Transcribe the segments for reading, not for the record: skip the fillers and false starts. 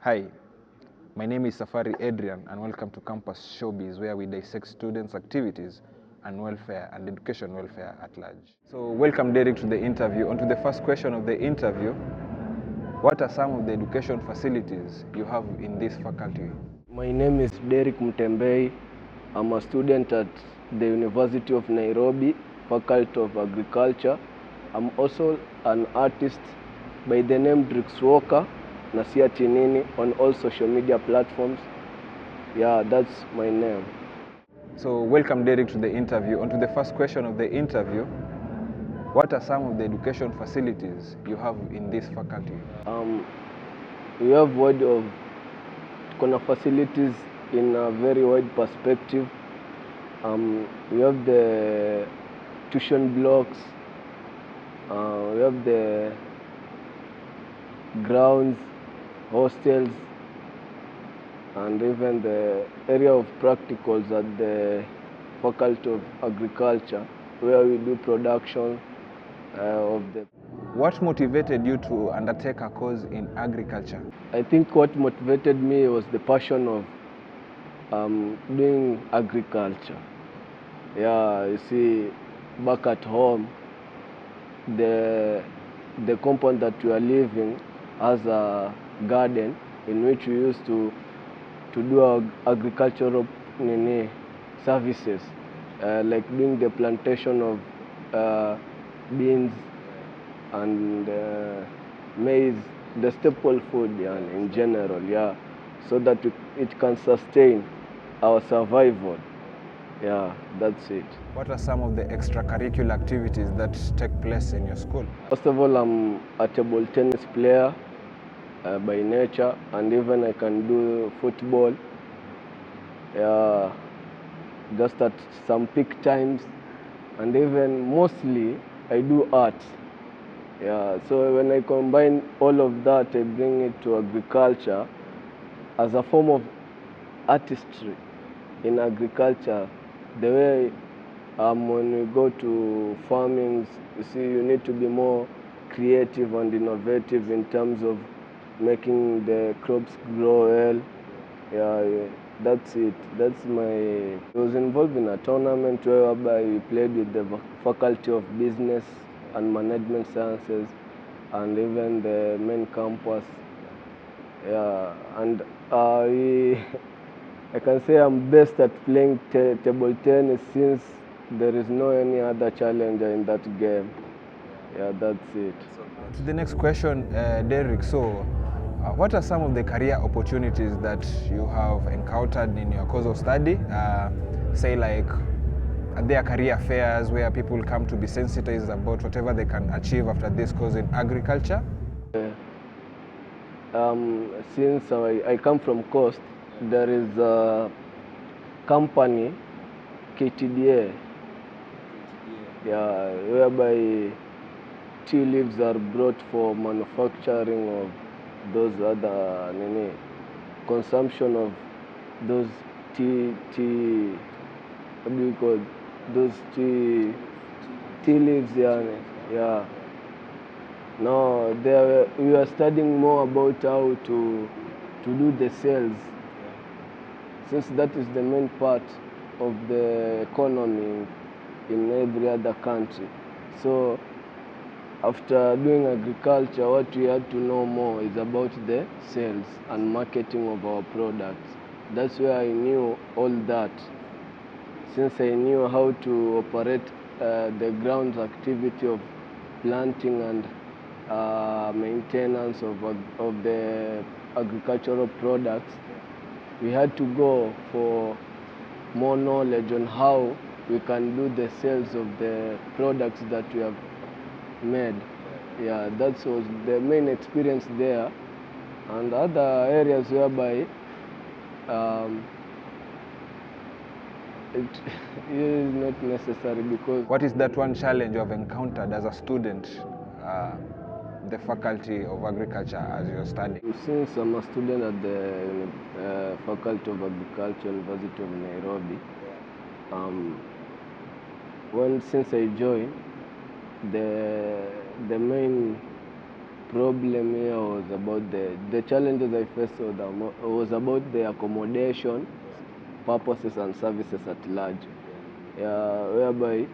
Hi, my name is Safari Adrian and welcome to Campus Showbiz, where we dissect students' activities and welfare and education welfare at large. So welcome Derrick to the interview. On to the first question of the interview, what are some of the education facilities you have in this faculty? My name is Derrick Mutembei. I'm a student at the University of Nairobi, Faculty of Agriculture. I'm also an artist by the name Drix Walker, Nasia Tinini, on all social media platforms. Yeah, that's my name. So welcome Derrick to the interview. On to the first question of the interview, what are some of the education facilities you have in this faculty? We have wide of facilities in a very wide perspective. We have the tuition blocks, we have the grounds, hostels, and even the area of practicals at the Faculty of Agriculture, where we do production of the. What motivated you to undertake a course in agriculture? I think what motivated me was the passion of doing agriculture. Yeah, you see, back at home, the compound that we are living has a garden in which we used to do our agricultural services, like doing the plantation of beans and maize, the staple food, yeah, in general, yeah, so that it can sustain our survival. Yeah, that's it. What are some of the extracurricular activities that take place in your school? First of all, I'm a table tennis player by nature, and even I can do football. Yeah, just at some peak times, and even mostly I do art. Yeah, so when I combine all of that, I bring it to agriculture as a form of artistry in agriculture. The way when we go to farming, you see, you need to be more creative and innovative in terms of making the crops grow well. Yeah, that's it. I was involved in a tournament whereby we played with the Faculty of Business and Management Sciences and even the main campus. Yeah, and I can say I'm best at playing table tennis since there is no any other challenger in that game. Yeah, that's it. To the next question, Derrick, what are some of the career opportunities that you have encountered in your course of study? Say like, are there career fairs where people come to be sensitized about whatever they can achieve after this course in agriculture? Since I come from Coast, there is a company, KTDA, yeah, whereby tea leaves are brought for manufacturing of those other consumption of those tea, what do you call those tea leaves, yeah. Now we are studying more about how to do the sales, since that is the main part of the economy in every other country. So after doing agriculture, what we had to know more is about the sales and marketing of our products. That's where I knew all that, since I knew how to operate the ground activity of planting and maintenance of the agricultural products. We had to go for more knowledge on how we can do the sales of the products that we have made. Yeah, that was the main experience there. And other areas whereby it is not necessary, because. What is that one challenge you have encountered as a student, the Faculty of Agriculture, as you're studying? Since I'm a student at the Faculty of Agriculture, University of Nairobi, since I joined, the main problem here was about the challenges I faced was about the accommodation, purposes and services at large, whereby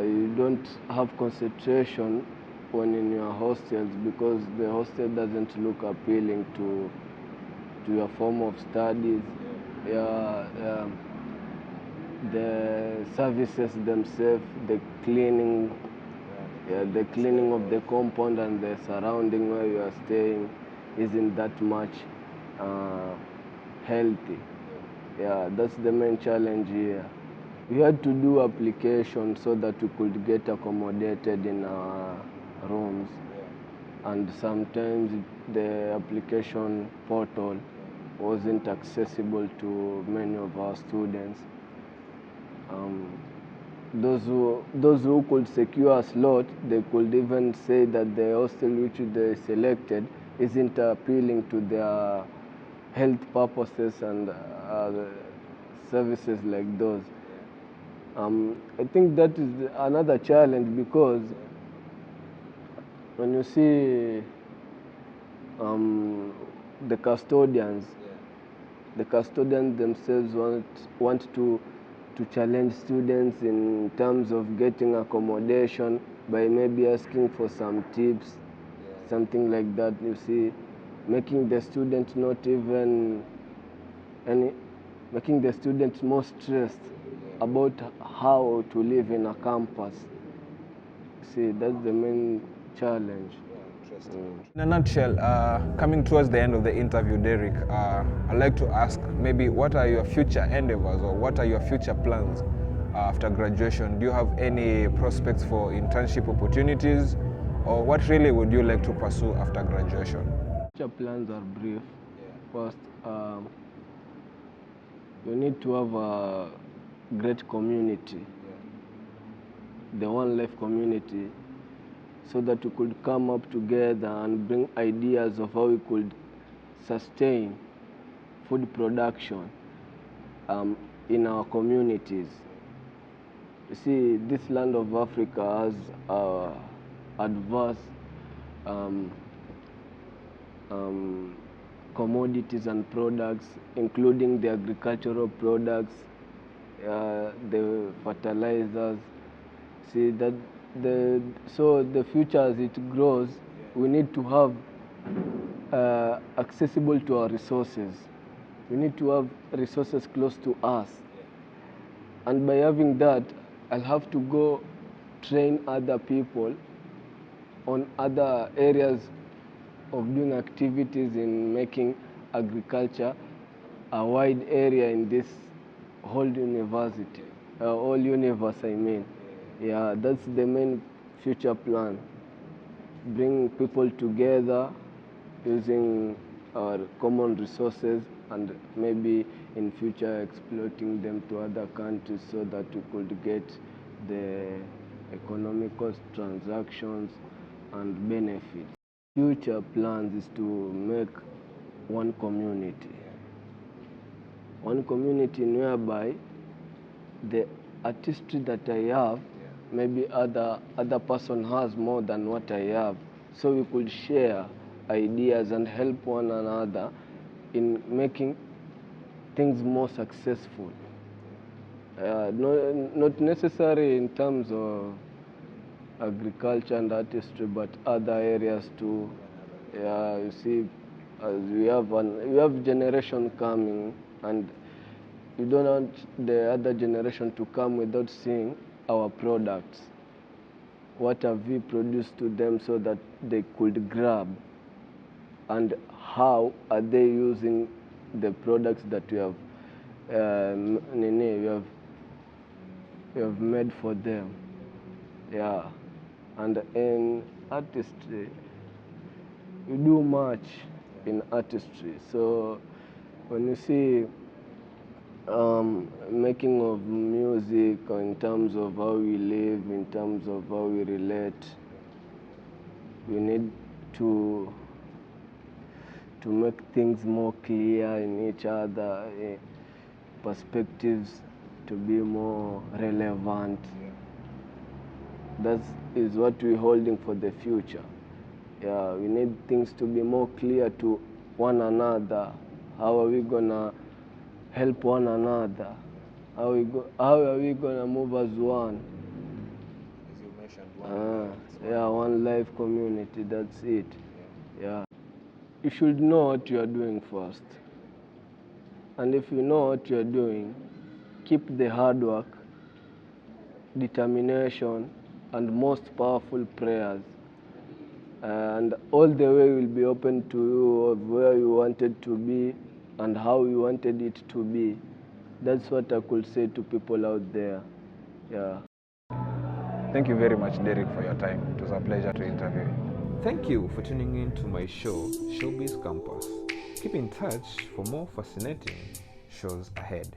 you don't have concentration when in your hostels because the hostel doesn't look appealing to your form of studies. The services themselves, the cleaning of the compound and the surrounding where you are staying isn't that much healthy. Yeah, that's the main challenge here. We had to do applications so that we could get accommodated in our rooms, and sometimes the application portal wasn't accessible to many of our students. Those who could secure a slot, they could even say that the hostel which they selected isn't appealing to their health purposes and services like those. I think that is another challenge because when you see the custodians themselves want to challenge students in terms of getting accommodation by maybe asking for some tips, something like that. You see, making the student making the student more stressed about how to live in a campus. See, that's the main challenge. In a nutshell, coming towards the end of the interview, Derrick, I'd like to ask maybe what are your future endeavors or what are your future plans after graduation? Do you have any prospects for internship opportunities, or what really would you like to pursue after graduation? Future plans are brief. First, you need to have a great community, the One Life community, so that we could come up together and bring ideas of how we could sustain food production in our communities. You see, this land of Africa has adverse commodities and products, including the agricultural products, the fertilizers. See that so the future as it grows, we need to have accessible to our resources. We need to have resources close to us, and by having that, I'll have to go train other people on other areas of doing activities in making agriculture a wide area in this whole university, whole universe, I mean. Yeah, that's the main future plan. Bring people together using our common resources and maybe in future exploiting them to other countries so that we could get the economical transactions and benefits. Future plans is to make one community whereby the artistry that I have, maybe other person has more than what I have, so we could share ideas and help one another in making things more successful. Not necessarily in terms of agriculture and artistry, but other areas too. You see, as we have generation coming, and we don't want the other generation to come without seeing our products. What have we produced to them so that they could grab, and how are they using the products that we have made for them. Yeah, and in artistry, we do much in artistry. So when you see making of music, or in terms of how we live, in terms of how we relate, we need to make things more clear in each other, perspectives to be more relevant. That is what we're holding for the future. Yeah, we need things to be more clear to one another. How are we gonna help one another? How are we gonna move as one? As you mentioned, one life. Yeah, one life community, that's it. Yeah. You should know what you are doing first. And if you know what you are doing, keep the hard work, determination, and most powerful prayers. And all the way will be open to you of where you wanted to be and how you wanted it to be. That's what I could say to people out there. Yeah. Thank you very much, Derrick, for your time. It was a pleasure to interview you. Thank you for tuning in to my show, Showbiz Campus. Keep in touch for more fascinating shows ahead.